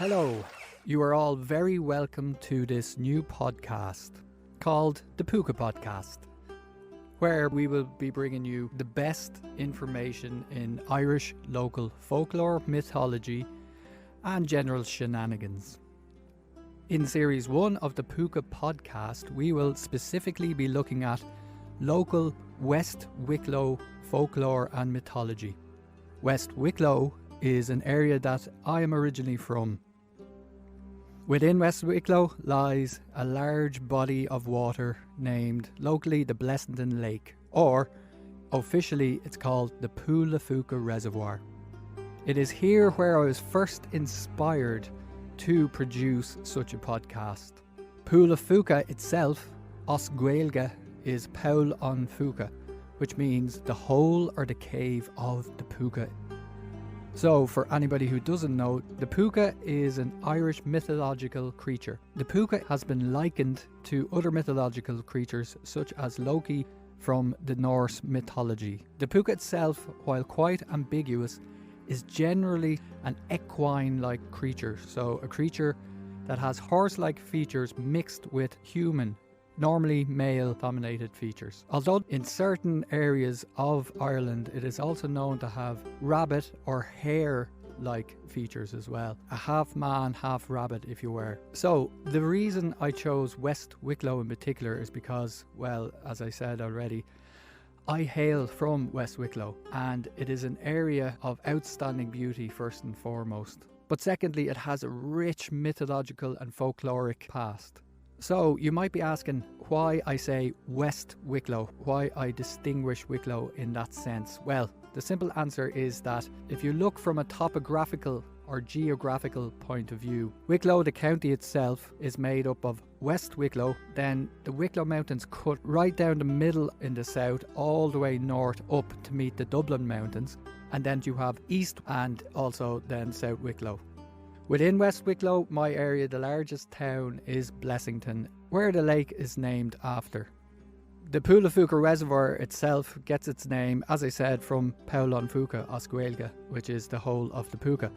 Hello, you are all very welcome to this new podcast called the Púca Podcast, where we will be bringing you the best information in Irish local folklore, mythology and general shenanigans. In Series 1 of the Púca Podcast, we will specifically be looking at local West Wicklow folklore and mythology. West Wicklow is an area that I am originally from. Within West Wicklow lies a large body of water named locally the Blessington Lake, or officially it's called the Púca Reservoir. It is here where I was first inspired to produce such a podcast. Púca itself, os Gaeilge, is Poul an Púca, which means the hole or the cave of the Púca. So, for anybody who doesn't know, the Púca is an Irish mythological creature. The Púca has been likened to other mythological creatures such as Loki from the Norse mythology. The Púca itself, while quite ambiguous, is generally an equine-like creature, so a creature that has horse-like features mixed with human, normally male-dominated features. Although in certain areas of Ireland it is also known to have rabbit or hare-like features as well. A half man, half rabbit, if you were. So the reason I chose West Wicklow in particular is because, well, as I said already, I hail from West Wicklow, and it is an area of outstanding beauty first and foremost. But secondly, it has a rich mythological and folkloric past. So you might be asking why I say West Wicklow, why I distinguish Wicklow in that sense. Well, the simple answer is that if you look from a topographical or geographical point of view, Wicklow, the county itself, is made up of West Wicklow, then the Wicklow Mountains cut right down the middle in the south, all the way north up to meet the Dublin Mountains, and then you have East and also then South Wicklow. Within West Wicklow, my area, the largest town is Blessington, where the lake is named after. The Púca Reservoir itself gets its name, as I said, from Poul an Púca os Gaeilge, which is the hole of the Púca.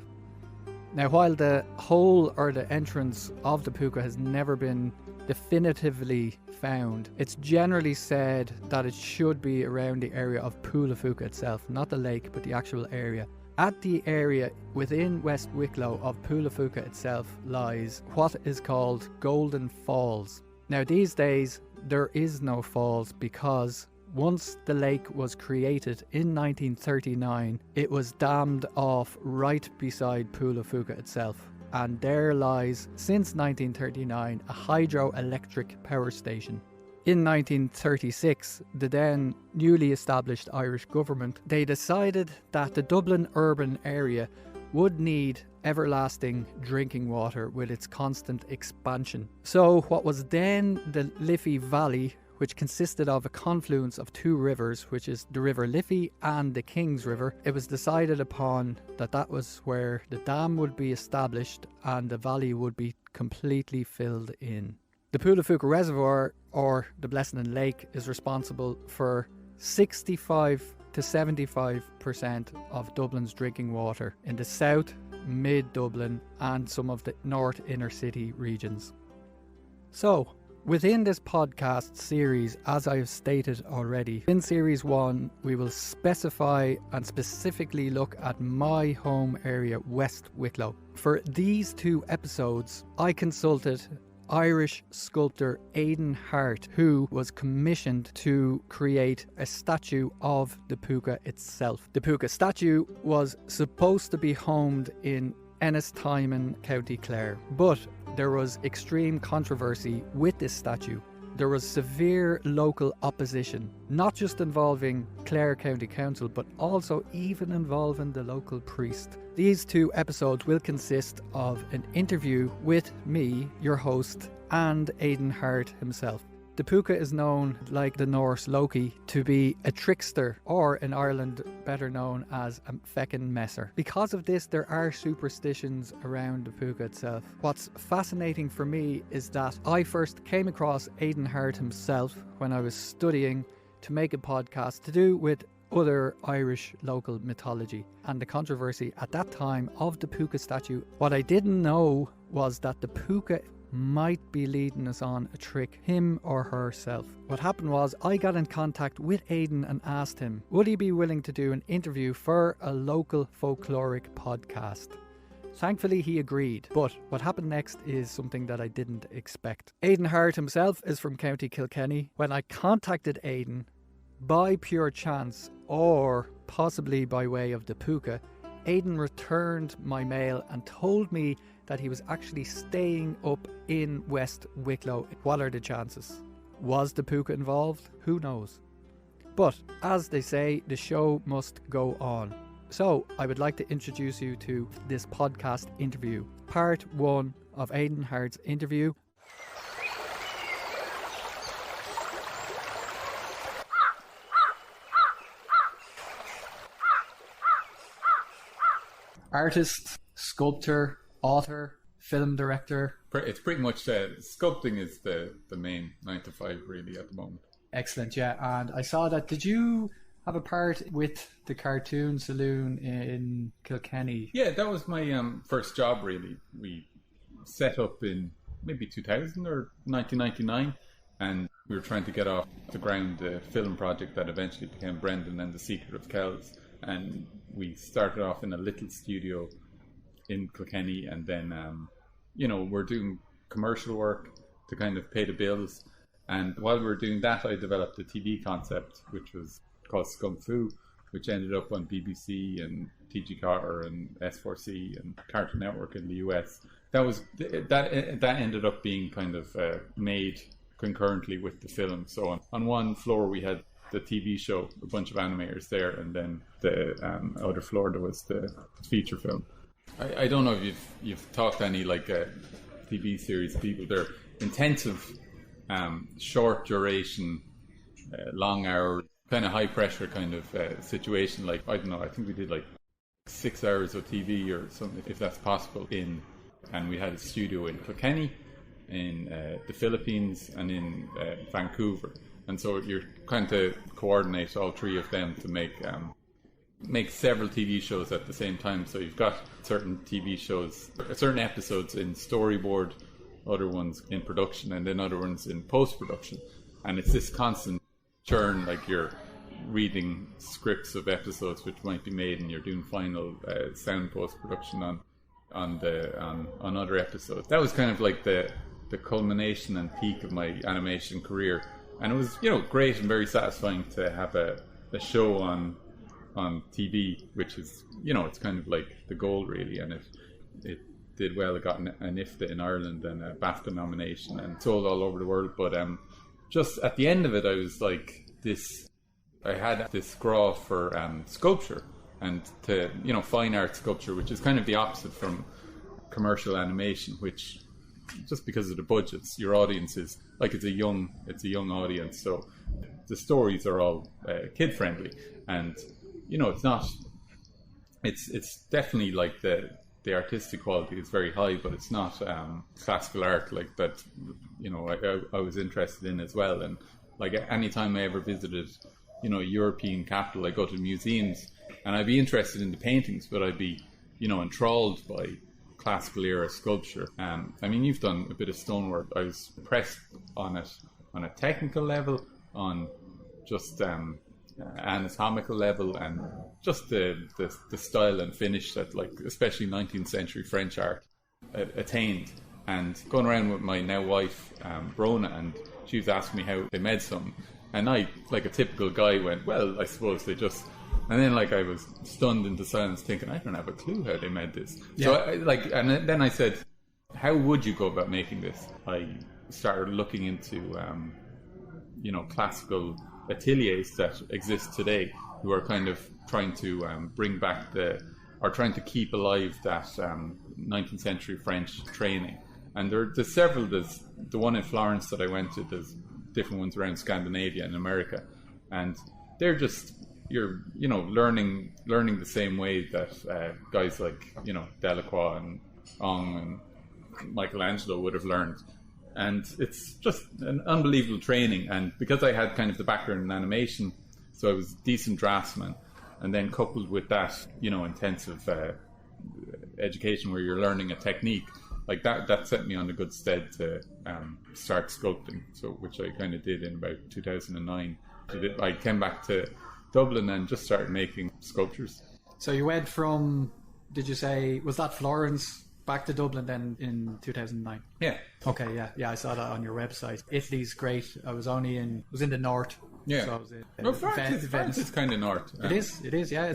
Now, while the hole or the entrance of the Púca has never been definitively found, it's generally said that it should be around the area of Púca itself, not the lake, but the actual area. At the area within West Wicklow of Púca itself lies what is called Golden Falls. Now these days there is no falls because once the lake was created in 1939, it was dammed off right beside Púca itself. And there lies, since 1939, a hydroelectric power station. In 1936, the then newly established Irish government, they decided that the Dublin urban area would need everlasting drinking water with its constant expansion. So what was then the Liffey Valley which consisted of a confluence of two rivers, which is the River Liffey and the King's River. It was decided upon that that was where the dam would be established and the valley would be completely filled in. The Púca Reservoir, or the Blessing Lake, is responsible for 65 to 75% of Dublin's drinking water in the south, mid-Dublin and some of the north inner city regions. So, within this podcast series, as I have stated already, in Series 1 we will specify and specifically look at my home area, West Wicklow. For these 2 episodes, I consulted Irish sculptor Aidan Harte, who was commissioned to create a statue of the Púca itself. The Púca statue was supposed to be homed in Ennistimon, County Clare, but there was extreme controversy with this statue. There was severe local opposition, not just involving Clare County Council, but also even involving the local priest. These 2 episodes will consist of an interview with me, your host, and Aidan Harte himself. The Púca is known, like the Norse Loki, to be a trickster, or in Ireland better known as a feckin' messer. Because of this, there are superstitions around the Púca itself. What's fascinating for me is that I first came across Aidan Harte himself when I was studying to make a podcast to do with other Irish local mythology and the controversy at that time of the Púca statue. What I didn't know was that the Púca might be leading us on a trick, him or herself. What happened was I got in contact with Aidan and asked him would he be willing to do an interview for a local folkloric podcast. Thankfully he agreed, but what happened next is something that I didn't expect. Aidan Harte himself is from County Kilkenny. When I contacted Aidan, by pure chance or possibly by way of the Púca, Aidan returned my mail and told me that he was actually staying up in West Wicklow. What are the chances? Was the Púca involved? Who knows? But as they say, the show must go on. So I would like to introduce you to this podcast interview, part 1 of Aidan Harte's interview. Artist, sculptor, author, film director. It's pretty much sculpting is the main 9 to 5 really at the moment. Excellent, yeah. And I saw that. Did you have a part with the cartoon saloon in Kilkenny? Yeah, that was my first job really. We set up in maybe 2000 or 1999, and we were trying to get off the ground the film project that eventually became Brendan and the Secret of Kells. And we started off in a little studio in Kilkenny, and then we're doing commercial work to kind of pay the bills. And while we were doing that, I developed a TV concept which was called Scum Fu, which ended up on BBC and TG Carter and S4C and Cartoon Network in the US. That ended up being kind of made concurrently with the film. So on one floor we had the TV show, a bunch of animators there, and then the other floor there was the feature film. I don't know if you've talked to any TV series people. They're intensive, short duration, long hour, kind of high pressure kind of situation. Like, I don't know, I think we did 6 hours of TV or something, if that's possible. And we had a studio in Kilkenny, in the Philippines, and in Vancouver. And so you're trying to coordinate all 3 of them to make several TV shows at the same time. So you've got certain TV shows, certain episodes in storyboard, other ones in production, and then other ones in post-production. And it's this constant churn, like you're reading scripts of episodes which might be made, and you're doing final sound post-production on other episodes. That was kind of like the culmination and peak of my animation career. And it was, great and very satisfying to have a show on TV, which is, it's kind of like the goal really. And it did well. It got an IFTA in Ireland and a BAFTA nomination and sold all over the world. But just at the end of it, I was like I had this scrawl for sculpture and fine art sculpture, which is kind of the opposite from commercial animation, which just because of the budgets, your audience is like it's a young audience, so the stories are all kid friendly, and it's definitely like the artistic quality is very high, but it's not classical art like that. I was interested in as well, and like anytime I ever visited, European capital, I go to museums, and I'd be interested in the paintings, but I'd be, enthralled by classical era sculpture. You've done a bit of stonework. I was impressed on it on a technical level, on just anatomical level, and just the style and finish that, like, especially 19th century French art attained. And going around with my now wife, Brona, and she was asking me how they made some, and I, like a typical guy, went, well, I suppose they just... And then, like, I was stunned into silence, thinking, I don't have a clue how they made this. Yeah. So, and then I said, how would you go about making this? I started looking into, classical ateliers that exist today, who are kind of trying to bring back trying to keep alive that 19th century French training. And there's several. There's the one in Florence that I went to. There's different ones around Scandinavia and America, and they're just... You're, learning the same way that guys like, Delacroix and Ong and Michelangelo would have learned. And it's just an unbelievable training. And because I had kind of the background in animation, so I was a decent draftsman. And then coupled with that, intensive education where you're learning a technique, like that set me on a good stead to start sculpting. So, which I kind of did in about 2009. I came back to Dublin and just started making sculptures. So you went from, did you say, was that Florence back to Dublin then in 2009? Yeah. Okay, yeah, I saw that on your website. Italy's great. I was in the north. Yeah. So I was in, France is kind of north. It is, yeah.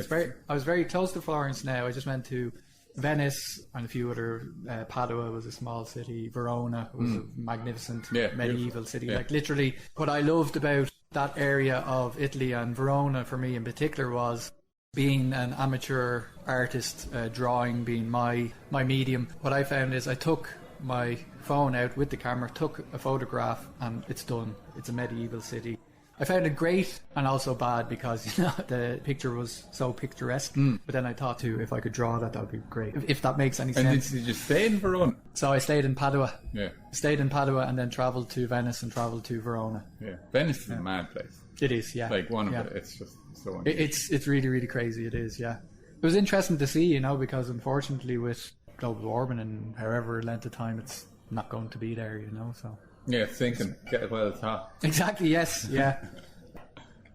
I was very close to Florence now. I just went to Venice and a few other, Padua was a small city, Verona was a magnificent medieval city. Yeah. Like, literally, what I loved about that area of Italy, and Verona for me in particular, was being an amateur artist, drawing being my medium. What I found is I took my phone out with the camera, took a photograph, and it's done. It's a medieval city. I found it great and also bad because the picture was so picturesque. But then I thought too, if I could draw that would be great. If that makes any sense. And did you stay in Verona? So I stayed in Padua. Yeah. Stayed in Padua and then travelled to Venice and travelled to Verona. Yeah. Venice is a mad place. It is, yeah. Like it's just so unusual. It's really, really crazy. It is, yeah. It was interesting to see, because unfortunately with global warming and however length of time, it's not going to be there, so. Yeah, it's sinking. Get it while it's hot. Exactly, yes, yeah.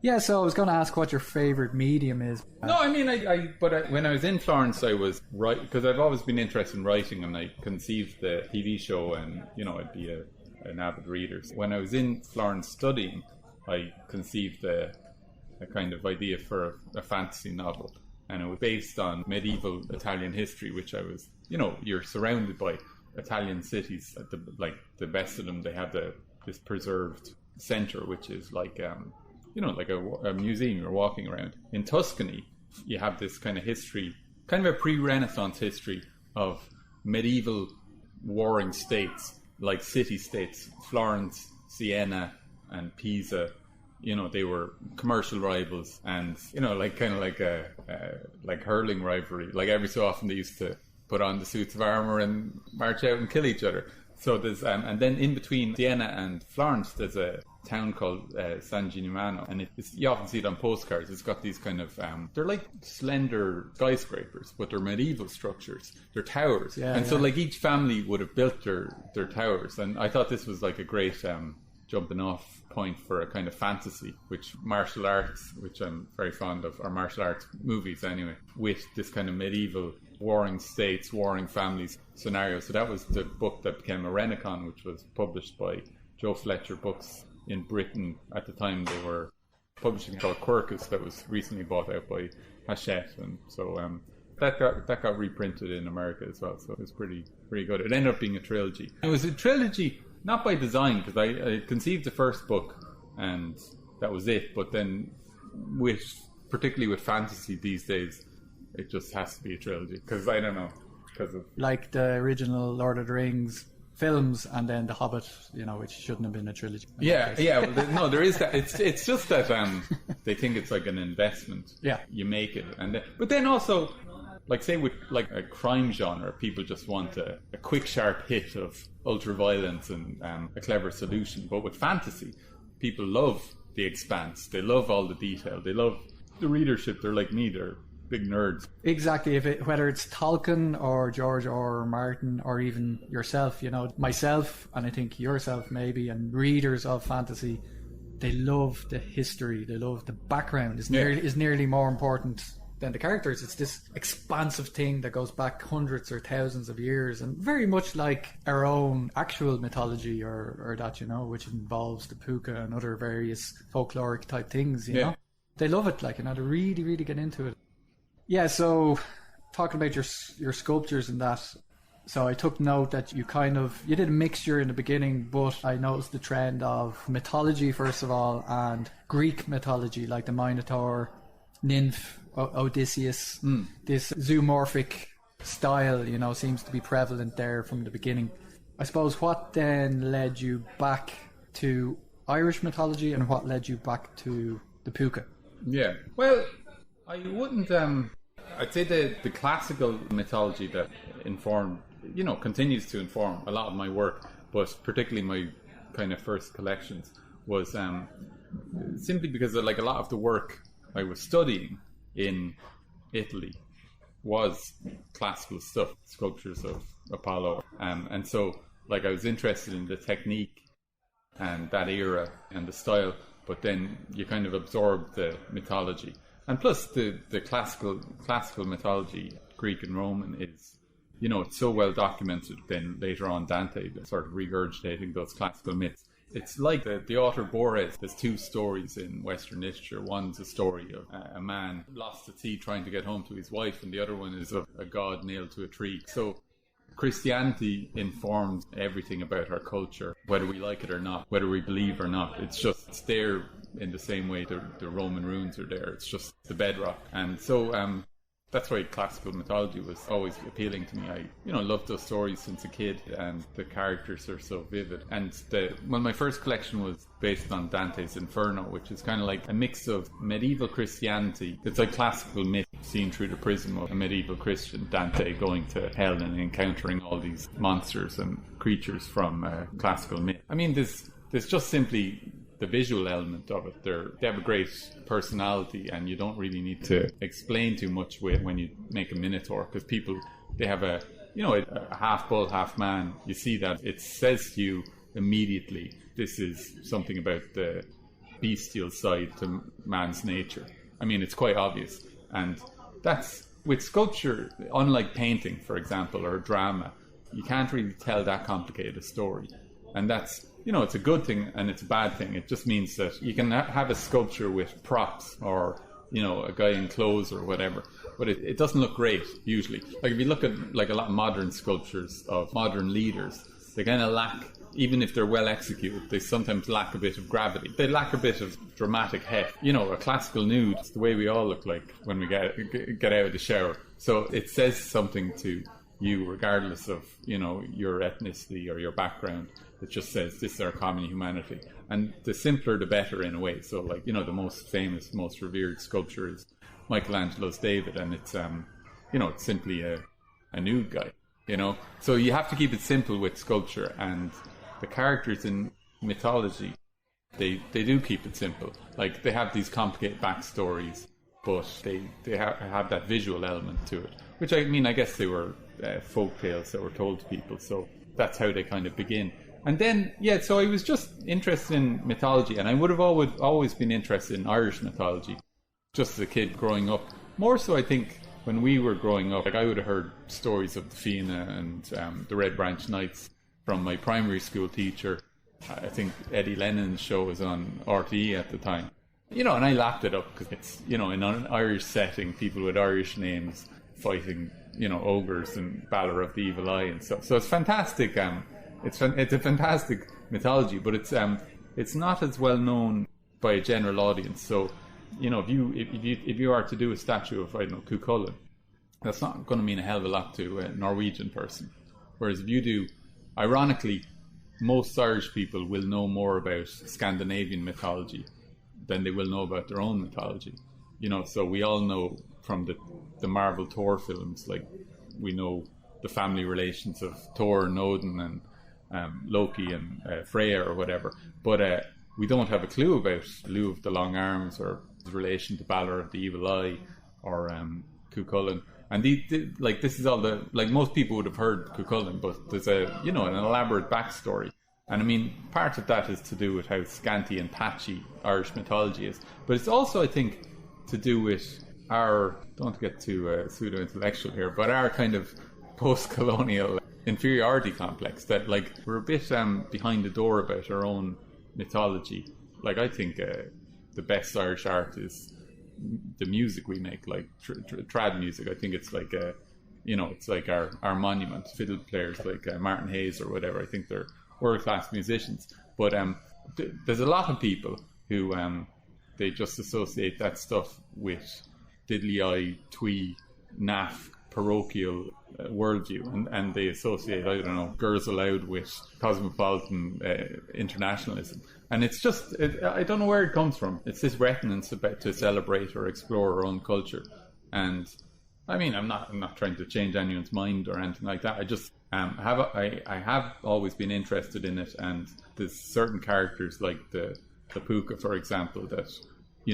Yeah, so I was going to ask what your favourite medium is. No, when I was in Florence, I was because I've always been interested in writing, and I conceived the TV show, and I'd be an avid reader. When I was in Florence studying, I conceived a kind of idea for a fantasy novel, and it was based on medieval Italian history, which I was, you're surrounded by Italian cities. The best of them, they have this preserved centre, which is like like a museum you're walking around. In Tuscany, you have this kind of history, kind of a pre-Renaissance history of medieval warring states, like city-states. Florence, Siena, and Pisa, they were commercial rivals, and like hurling rivalry. Like every so often they used to put on the suits of armour and march out and kill each other. So there's and then in between Siena and Florence, there's a town called San Gimignano, and you often see it on postcards. It's got these kind of they're like slender skyscrapers, but they're medieval structures. They're towers, so like each family would have built their towers. And I thought this was like a great jumping off point for a kind of fantasy, which martial arts, which I'm very fond of, or martial arts movies anyway, with this kind of medieval warring states, warring families scenario. So that was the book that became a Renacon, which was published by Joe Fletcher Books in Britain. At the time they were publishing called Quercus, that was recently bought out by Hachette, and so that got reprinted in America as well. So it was pretty good. It ended up being a trilogy. It was a trilogy not by design, because I conceived the first book and that was it, but then particularly with fantasy these days, it just has to be a trilogy, because I don't know, because of like the original Lord of the Rings films, and then The Hobbit, which shouldn't have been a trilogy. Yeah. Well, there is that. It's just that they think it's like an investment. Yeah. You make it, but then also, like say with like a crime genre, people just want a quick, sharp hit of ultra-violence and a clever solution. But with fantasy, people love the expanse. They love all the detail. They love the readership. They're like me. They're big nerds. Exactly. Whether it's Tolkien or George R. R. Martin or even yourself, myself, and I think yourself maybe, and readers of fantasy, they love the history. They love the background. Is nearly more important than the characters. It's this expansive thing that goes back hundreds or thousands of years, and very much like our own actual mythology or that, which involves the Púca and other various folkloric type things, you know. They love it, they really, really get into it. Yeah, so talking about your sculptures and that, so I took note that you did a mixture in the beginning, but I noticed the trend of mythology first of all, and Greek mythology like the Minotaur, Nymph, Odysseus. This zoomorphic style, seems to be prevalent there from the beginning. I suppose what then led you back to Irish mythology, and what led you back to the Púca? Yeah, well, I wouldn't. I'd say the classical mythology that informed, continues to inform a lot of my work, but particularly my kind of first collections was simply because a lot of the work I was studying in Italy was classical stuff, sculptures of Apollo, and so I was interested in the technique and that era and the style, but then you kind of absorb the mythology. And plus the classical mythology, Greek and Roman, is, it's so well documented. Then later on Dante sort of regurgitating those classical myths. It's like the author Borges. There's two stories in Western literature. One's a story of a man lost at sea trying to get home to his wife, and the other one is of a god nailed to a tree. So Christianity informs everything about our culture, whether we like it or not, whether we believe or not. It's there in the same way the Roman runes are there. It's just the bedrock. And so that's why classical mythology was always appealing to me. I loved those stories since a kid, and the characters are so vivid. And my first collection was based on Dante's Inferno, which is kind of like a mix of medieval Christianity. It's like classical myth seen through the prism of a medieval Christian, Dante going to hell and encountering all these monsters and creatures from classical myth. I mean, there's just simply the visual element of it. They have a great personality, and you don't really need to explain too much when you make a Minotaur, because people, they have a half bull, half man. You see that it says to you immediately, this is something about the bestial side to man's nature. I mean, it's quite obvious. And that's, with sculpture, unlike painting, for example, or drama, you can't really tell that complicated a story. And that's, it's a good thing and it's a bad thing. It just means that you can have a sculpture with props or, a guy in clothes or whatever, but it doesn't look great, usually. Like if you look at a lot of modern sculptures of modern leaders, they kind of lack, even if they're well executed, they sometimes lack a bit of gravity. They lack a bit of dramatic heft. A classical nude, it's the way we all look like when we get out of the shower. So it says something to you regardless of, your ethnicity or your background. It just says this is our common humanity. And the simpler the better in a way. So the most famous, most revered sculpture is Michelangelo's David, and it's it's simply a nude guy. So you have to keep it simple with sculpture, and the characters in mythology, they do keep it simple. They have these complicated backstories, but they have that visual element to it, which I guess they were folk tales that were told to people, so that's how they kind of begin. And then so I was just interested in mythology, and I would have always been interested in Irish mythology just as a kid growing up. More so, I think, when we were growing up, I would have heard stories of the Fianna and the Red Branch Knights from my primary school teacher. I think Eddie Lennon's show was on RTE at the time. And I lapped it up because it's, in an Irish setting, people with Irish names fighting, ogres and Balor of the Evil Eye and stuff. So it's fantastic. It's a fantastic mythology, but it's not as well known by a general audience. So, if you are to do a statue of, Cuchulainn, that's not going to mean a hell of a lot to a Norwegian person. Whereas if you do ironically, most Irish people will know more about Scandinavian mythology than they will know about their own mythology. So we all know from the Marvel Thor films, like we know the family relations of Thor and Odin and Loki and Freya or whatever, but we don't have a clue about Lugh of the Long Arms or his relation to Balor of the Evil Eye or Cuchulainn. And this is all most people would have heard Cuchulainn, but there's an elaborate backstory. And I mean, part of that is to do with how scanty and patchy Irish mythology is. But it's also, I think, to do with our, don't get too pseudo-intellectual here, but our kind of post-colonial inferiority complex, that we're a bit behind the door about our own mythology. I think the best Irish art is the music we make, trad music. I think it's it's like our monument. Fiddle players like Martin Hayes or whatever, I think they're world-class musicians. But there's a lot of people who they just associate that stuff with diddly-eye, twee, naff, parochial worldview, and they associate, I don't know, Girls Aloud with cosmopolitan internationalism. And it's just, I don't know where it comes from. It's this reticence to celebrate or explore our own culture. And I mean, I'm not trying to change anyone's mind or anything like that. I just I have always been interested in it, and there's certain characters like the Púca, for example, that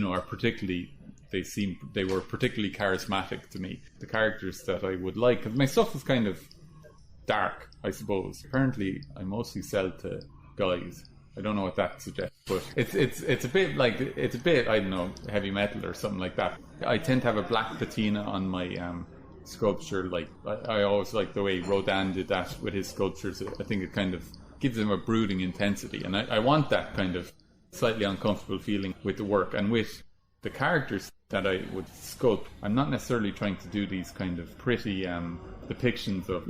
are particularly, they were particularly charismatic to me. The characters that I would like, because my stuff is kind of dark, I suppose. Apparently, I mostly sell to guys. I don't know what that suggests, but it's a bit I don't know, heavy metal or something like that. I tend to have a black patina on my sculpture. I always like the way Rodin did that with his sculptures. I think it kind of gives them a brooding intensity, and I want that kind of slightly uncomfortable feeling with the work. And with the characters that I would sculpt, I'm not necessarily trying to do these kind of pretty depictions of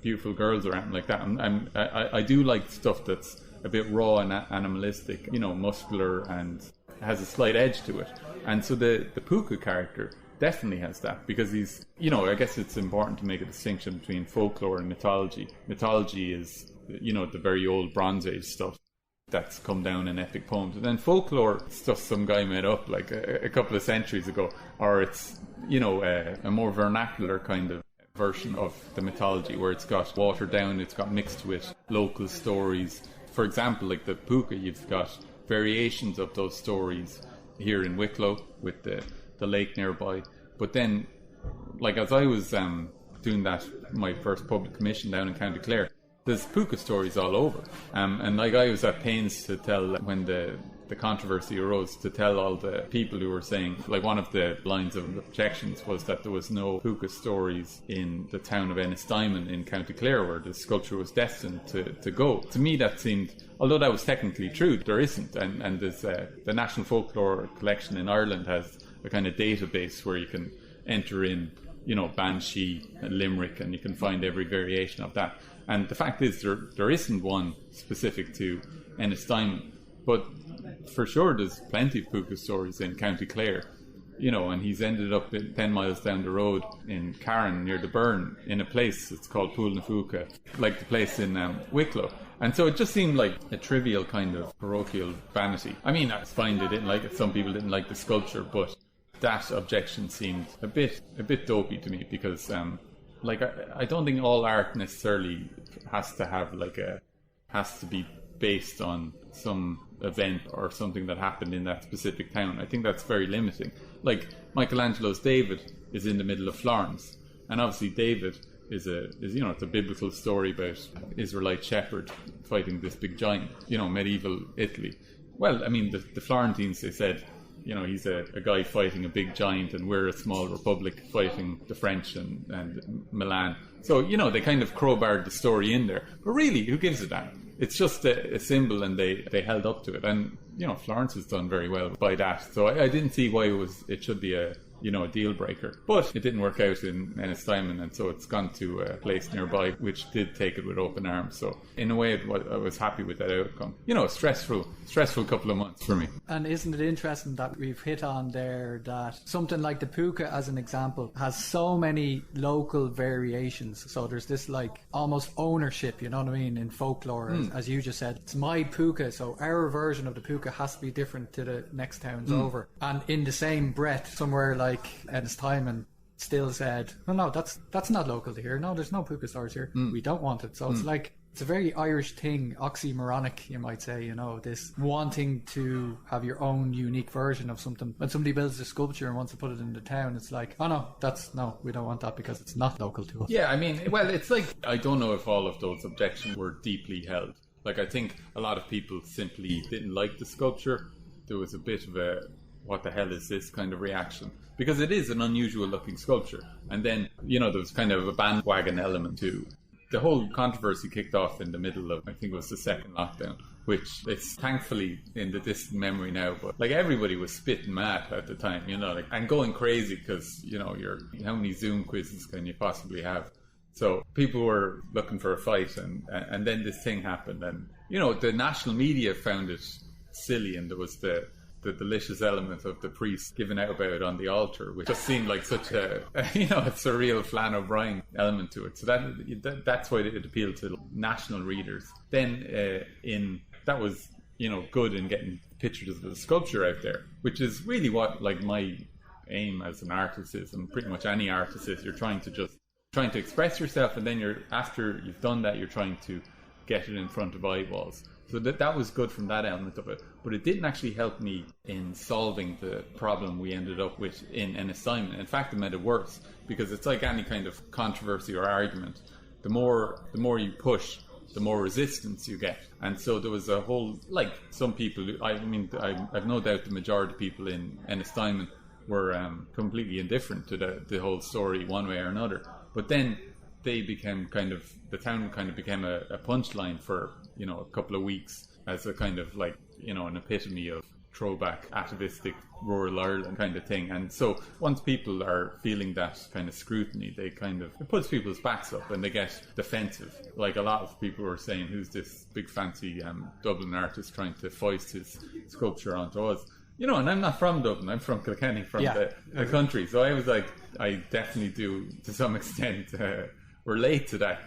beautiful girls or anything like that. I do like stuff that's a bit raw and animalistic, muscular, and has a slight edge to it. And so the Púca character definitely has that, because he's, I guess it's important to make a distinction between folklore and mythology. Mythology is, the very old Bronze Age stuff that's come down in epic poems. And then folklore, stuff some guy made up like a couple of centuries ago, or it's, a more vernacular kind of version of the mythology, where it's got watered down, it's got mixed with local stories. For example, like the Púca, you've got variations of those stories here in Wicklow with the lake nearby. But then, as I was doing my first public commission down in County Clare, there's Púca stories all over. And I was at pains to tell, when the controversy arose, to tell all the people who were saying, one of the lines of objections was that there was no Púca stories in the town of Ennistymon in County Clare, where the sculpture was destined to go. To me, that seemed, although that was technically true, there isn't. And there's the National Folklore Collection in Ireland has a kind of database where you can enter in, Banshee and Limerick, and you can find every variation of that. And the fact is, there isn't one specific to Ennistymon. But for sure, there's plenty of Púca stories in County Clare, and he's ended up 10 miles down the road in Carron, near the Burn, in a place that's called Pool na Púca, like the place in Wicklow. And so it just seemed like a trivial kind of parochial vanity. I mean, that's fine, they didn't like it. Some people didn't like the sculpture, but that objection seemed a bit dopey to me, because I don't think all art necessarily has to be based on some event or something that happened in that specific town. I think that's very limiting. Like Michelangelo's David is in the middle of Florence, and obviously David is it's a biblical story about Israelite shepherd fighting this big giant, medieval Italy. Well, I mean, the Florentines, they said, he's a guy fighting a big giant, and we're a small republic fighting the French and Milan. So, they kind of crowbarred the story in there. But really, who gives a damn? It's just a symbol, and they held up to it. And, Florence has done very well by that. So I didn't see why it should be a a deal breaker. But it didn't work out in Ennistimon, and so it's gone to a place nearby which did take it with open arms. So in a way, I was happy with that outcome. A stressful couple of months for me. And isn't it interesting that we've hit on there that something like the Púca, as an example, has so many local variations. So there's this like almost ownership, you know what I mean, in folklore, as you just said. It's my Púca, so our version of the Púca has to be different to the next towns over. And in the same breath, somewhere like Ennistimon still said, well, no, that's not local to here. No, there's no Púca stores here. We don't want it. So it's like, it's a very Irish thing, oxymoronic, you might say, this wanting to have your own unique version of something. When somebody builds a sculpture and wants to put it in the town, it's like, oh no, we don't want that because it's not local to us. Yeah, I mean, well, it's like, I don't know if all of those objections were deeply held. Like, I think a lot of people simply didn't like the sculpture. There was a bit of a, what the hell is this kind of reaction? Because it is an unusual looking sculpture. And then, there was kind of a bandwagon element too. The whole controversy kicked off in the middle of, I think it was the second lockdown, which it's thankfully in the distant memory now, but like everybody was spitting mad at the time, and going crazy because, how many Zoom quizzes can you possibly have? So people were looking for a fight, and then this thing happened, and, the national media found it silly, and there was the delicious element of the priest giving out about it on the altar, which just seemed like such a surreal Flann O'Brien element to it. So that's why it appealed to national readers. Then that was good in getting pictures of the sculpture out there, which is really what like my aim as an artist is, and pretty much any artist is. You're trying to express yourself, and then after you've done that, you're trying to get it in front of eyeballs. So that was good from that element of it. But it didn't actually help me in solving the problem we ended up with in Ennistimon. In fact, it made it worse, because it's like any kind of controversy or argument. The more you push, the more resistance you get. And so there was a whole, like, some people, I've no doubt the majority of people in Ennistimon were completely indifferent to the whole story one way or another. But then they became the town became a punchline for, a couple of weeks as a kind of like, an epitome of throwback, atavistic, rural Ireland kind of thing. And so once people are feeling that kind of scrutiny, it puts people's backs up and they get defensive. Like a lot of people were saying, who's this big fancy Dublin artist trying to foist his sculpture onto us? And I'm not from Dublin, I'm from Kilkenny, from the country. So I was like, I definitely do, to some extent, relate to that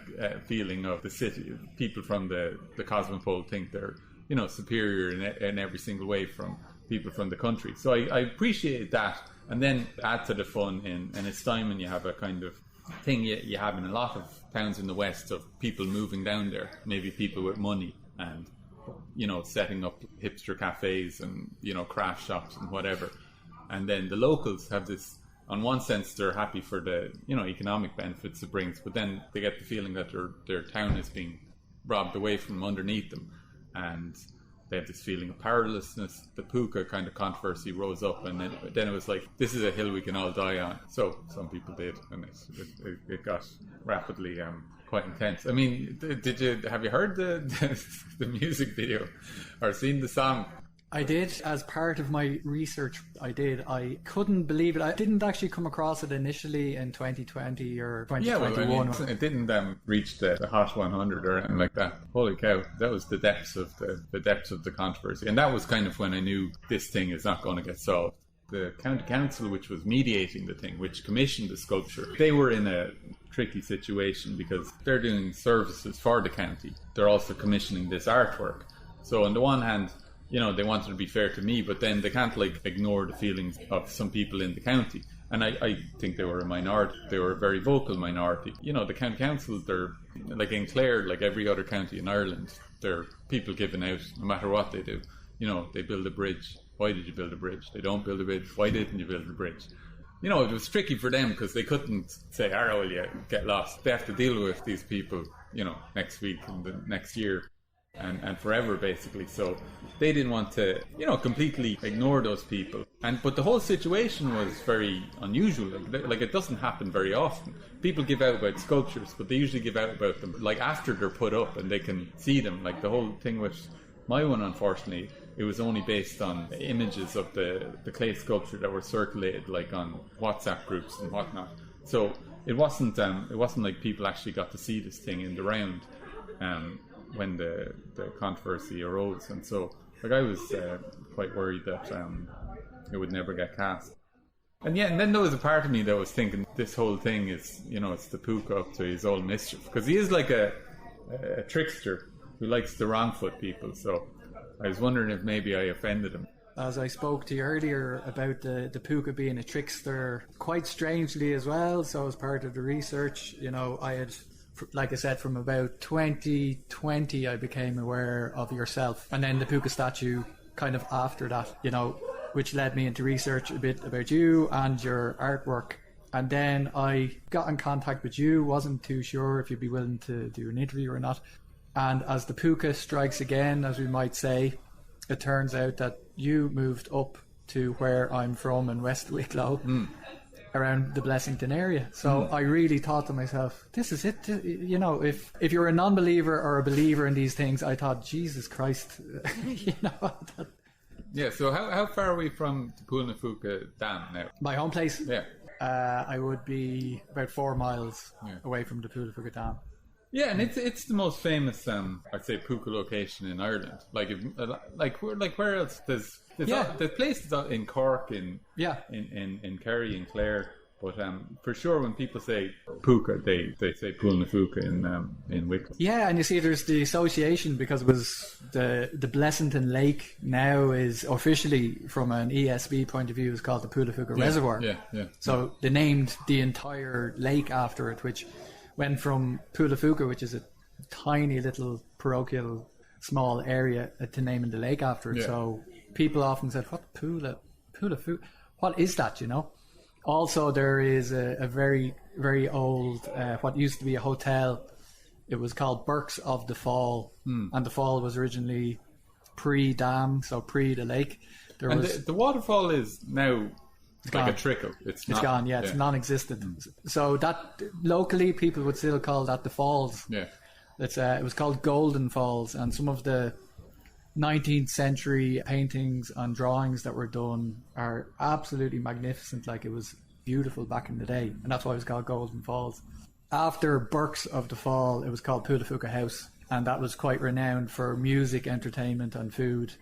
feeling of the city. People from the Cosmopole think they're, superior in every single way from people from the country. So I appreciate that. And then add to the fun in Ennistimon, you have a kind of thing you have in a lot of towns in the West of people moving down there, maybe people with money and, setting up hipster cafes and, craft shops and whatever. And then the locals have this, on one sense, they're happy for the, economic benefits it brings, but then they get the feeling that their town is being robbed away from underneath them. And they have this feeling of powerlessness. The Púca kind of controversy rose up, and then it was like, this is a hill we can all die on. So some people did, and it got rapidly quite intense. I mean, have you heard the music video or seen the song? I did, as part of my research. I couldn't believe it. I didn't actually come across it initially in 2020 or 2021. Yeah, it didn't reach the Hot 100 or anything like that. Holy cow, that was the depths of the controversy. And that was kind of when I knew this thing is not going to get solved. The county council, which was mediating the thing, which commissioned the sculpture, they were in a tricky situation because they're doing services for the county. They're also commissioning this artwork. So on the one hand, they wanted to be fair to me, but then they can't ignore the feelings of some people in the county. And I think they were a minority. They were a very vocal minority. The county council, they're like in Clare, like every other county in Ireland, they're people giving out no matter what they do. They build a bridge. Why did you build a bridge? They don't build a bridge. Why didn't you build a bridge? It was tricky for them because they couldn't say, well, yeah, get lost. They have to deal with these people, next week and the next year. And forever, basically. So they didn't want to, completely ignore those people. But the whole situation was very unusual. Like it doesn't happen very often. People give out about sculptures, but they usually give out about them like after they're put up and they can see them. Like the whole thing with my one, unfortunately, it was only based on images of the clay sculpture that were circulated like on WhatsApp groups and whatnot. So it wasn't like people actually got to see this thing in the round when the controversy arose. And so like I was quite worried that it would never get cast. And then there was a part of me that was thinking this whole thing is, it's the Púca up to his old mischief, because he is like a trickster who likes to wrongfoot people. So I was wondering if maybe I offended him. As I spoke to you earlier about the Púca being a trickster, quite strangely as well. So as part of the research, I had, like I said, from about 2020, I became aware of yourself, and then the Púca statue kind of after that, which led me into research a bit about you and your artwork. And then I got in contact with you, wasn't too sure if you'd be willing to do an interview or not. And as the Púca strikes again, as we might say, it turns out that you moved up to where I'm from in West Wicklow, around the Blessington area. So I really thought to myself, this is it. If you're a non-believer or a believer in these things, I thought, Jesus Christ, Yeah, so how far are we from the Pool na Púca Dam now? My home place? Yeah. I would be about 4 miles away from the Pool na Púca Dam. Yeah, and it's the most famous, I'd say, Púca location in Ireland. Where else? There's places out in Cork, in Kerry, in Clare. But for sure, when people say Púca, they say Pool na Púca in Wicklow. Yeah, and you see, there's the association, because it was the Blessington Lake now is officially, from an ESB point of view, is called the Pool na Púca Reservoir. Yeah. So they named the entire lake after it, which went from Pool na Púca, which is a tiny little parochial small area, to naming the lake after it. Yeah. So people often said, "What Pool na Púca? What is that?" Also, there is a very, very old, what used to be a hotel. It was called Burke's of the Fall, and the fall was originally pre-dam, so pre the lake. The waterfall is now like a trickle. It's gone. Yeah, it's non-existent. So that locally, people would still call that the falls. Yeah, it was called Golden Falls, and some of the 19th century paintings and drawings that were done are absolutely magnificent. Like, it was beautiful back in the day, and that's why it was called Golden Falls. After Burke's of the Fall, it was called Pool na Púca House, and that was quite renowned for music, entertainment and food.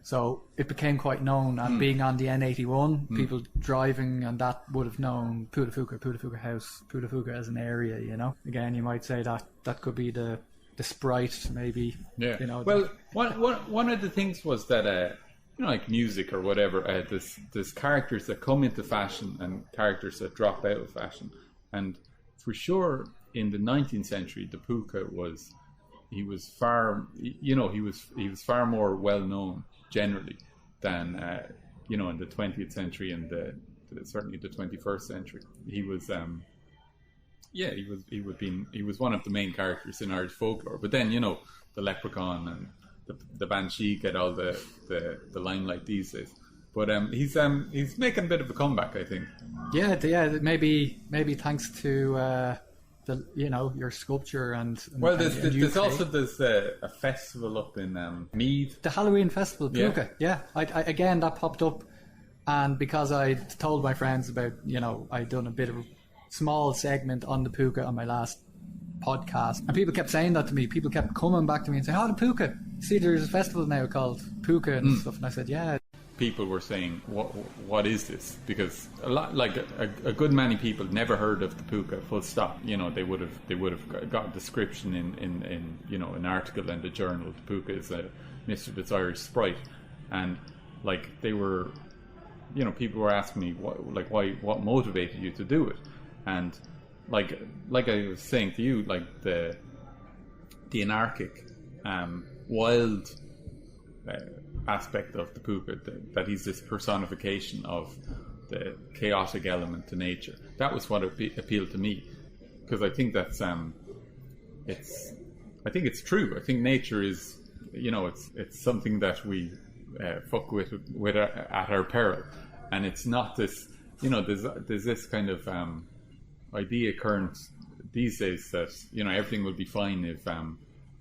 So it became quite known, and being on the N81, people driving and that would have known Pool na Púca House, Pool na Púca as an area. Again, you might say that could be the sprite, maybe. Yeah. Well, one of the things was that like music or whatever, there's characters that come into fashion and characters that drop out of fashion. And for sure, in the 19th century, the Púca was far more well known generally than in the 20th century and certainly the 21st century. He was he was one of the main characters in Irish folklore. But then, the leprechaun and the banshee get all the limelight these days. But he's making a bit of a comeback, I think. Yeah. Maybe thanks to your sculpture and there's also a festival up in Meath. The Halloween festival, Púca. Yeah. I again, that popped up, and because I told my friends about, I'd done a bit of a small segment on the Púca on my last podcast, and people kept saying that to me. People kept coming back to me and saying, "Oh, the Púca! See, there's a festival now called Púca and stuff." And I said, "Yeah." People were saying, "What is this?" Because a good many people never heard of the Púca. Full stop. They would have got a description in an article in the journal. The Púca is a mischievous Irish sprite, and they were, people were asking me what motivated you to do it, and like I was saying to you, the anarchic, wild aspect of the Púca, that he's this personification of the chaotic element to nature. That was what appealed to me, because I think that's it's true. I think nature is, it's something that we fuck with at our peril, and it's not this. There's this kind of idea current these days that everything will be fine if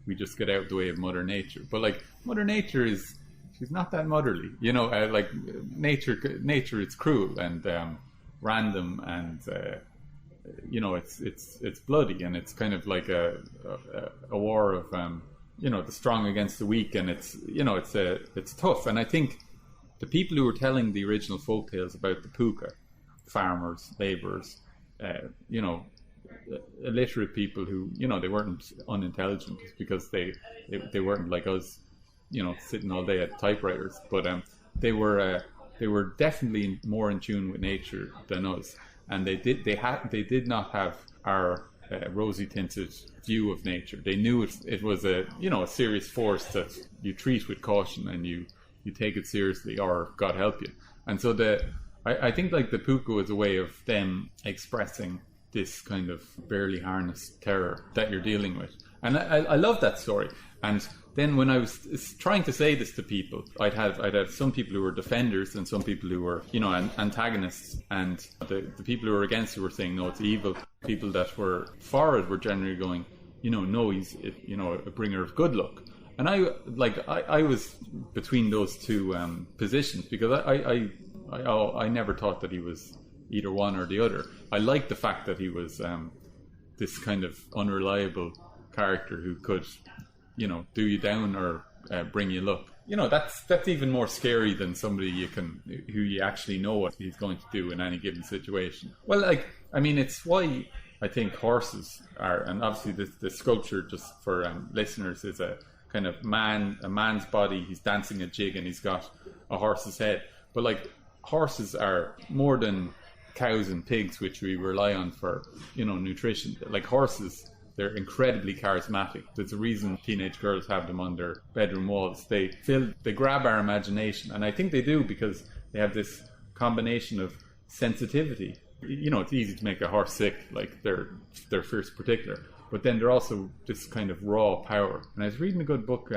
we just get out of the way of Mother Nature. But Mother Nature is she's not that motherly. You know, like nature is cruel and random, and you know, it's bloody, and it's kind of like a war of you know, the strong against the weak, and it's, you know, it's tough. And I think the people who were telling the original folk tales about the Púca, farmers, labourers, you know, illiterate people who, you know, they weren't unintelligent because they weren't like us, you know, sitting all day at typewriters, but they were definitely more in tune with nature than us, and they did not have our rosy tinted view of nature. They knew it was a, you know, a serious force that you treat with caution, and you take it seriously, or God help you. And so I think like the Púca was a way of them expressing this kind of barely harnessed terror that you're dealing with. And I love that story. And then when I was trying to say this to people, I'd have some people who were defenders and some people who were, you know, antagonists. And the people who were against it were saying, no, it's evil. People that were for it were generally going, you know, no, he's, you know, a bringer of good luck. And I was between those two positions, because I never thought that he was either one or the other. I liked the fact that he was this kind of unreliable character who could, you know, do you down or bring you luck. You know, that's even more scary than somebody who you actually know what he's going to do in any given situation. Well, like, I mean, it's why I think horses are, and obviously the sculpture, just for listeners, is a kind of a man's body. He's dancing a jig and he's got a horse's head. But like, horses are more than cows and pigs, which we rely on for, you know, nutrition. Like horses, they're incredibly charismatic. There's a reason teenage girls have them on their bedroom walls. They grab our imagination, and I think they do because they have this combination of sensitivity. You know, it's easy to make a horse sick, like they're fierce particular, but then they're also this kind of raw power. And I was reading a good book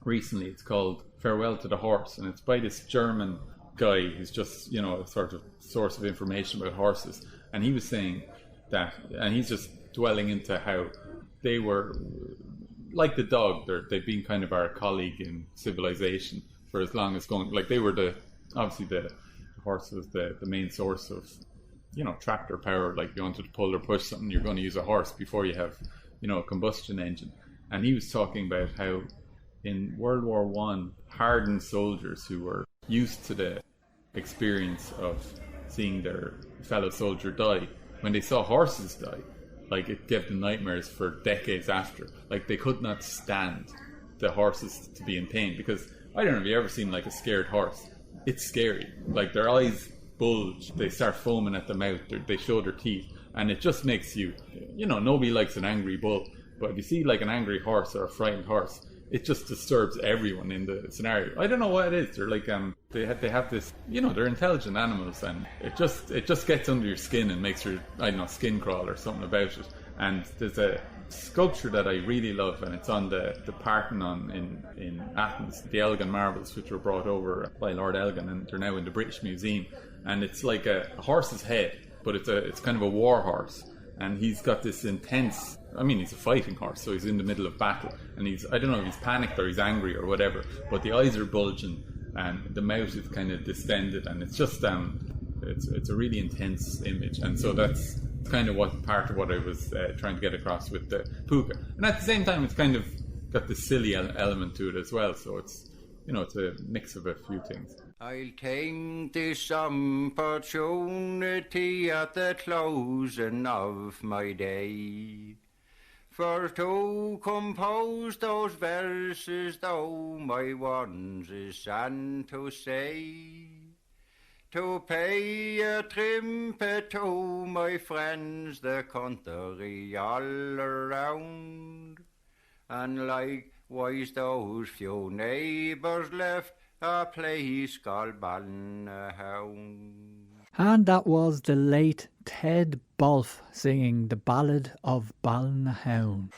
recently. It's called Farewell to the Horse, and it's by this German guy who's just, you know, a sort of source of information about horses. And he was saying that, and he's just dwelling into how they were like the dog. They've been kind of our colleague in civilization for as long as going. Like, they were obviously the horse was the main source of, you know, tractor power. Like, you wanted to pull or push something, you're going to use a horse before you have, you know, a combustion engine. And he was talking about how in World War One, hardened soldiers who were used to the experience of seeing their fellow soldier die, when they saw horses die, like, it gave them nightmares for decades after. Like, they could not stand the horses to be in pain, because I don't know if you ever seen like a scared horse. It's scary. Like, their eyes bulge, they start foaming at the mouth, they show their teeth, and it just makes you, you know, nobody likes an angry bull, but if you see like an angry horse or a frightened horse, it just disturbs everyone in the scenario. I don't know what it is. They're like they have this, you know, they're intelligent animals, and it just gets under your skin and makes your, I don't know, skin crawl or something about it. And there's a sculpture that I really love, and it's on the Parthenon in Athens, the Elgin marbles, which were brought over by Lord Elgin, and they're now in the British Museum. And it's like a horse's head, but it's kind of a war horse. And he's got this intense, I mean, he's a fighting horse, so he's in the middle of battle, and I don't know if he's panicked or he's angry or whatever, but the eyes are bulging and the mouth is kind of distended, and it's just it's a really intense image. And so that's kind of part of what I was trying to get across with the Púca. And at the same time, it's kind of got this silly element to it as well, so it's, you know, it's a mix of a few things. I'll take this opportunity at the closing of my day, for to compose those verses, though my ones is sad to say, to pay a tribute to my friends, the country all around, and likewise those few neighbours left a place called Balnahound. And that was the late Ted Balfe singing the Ballad of Balnahound.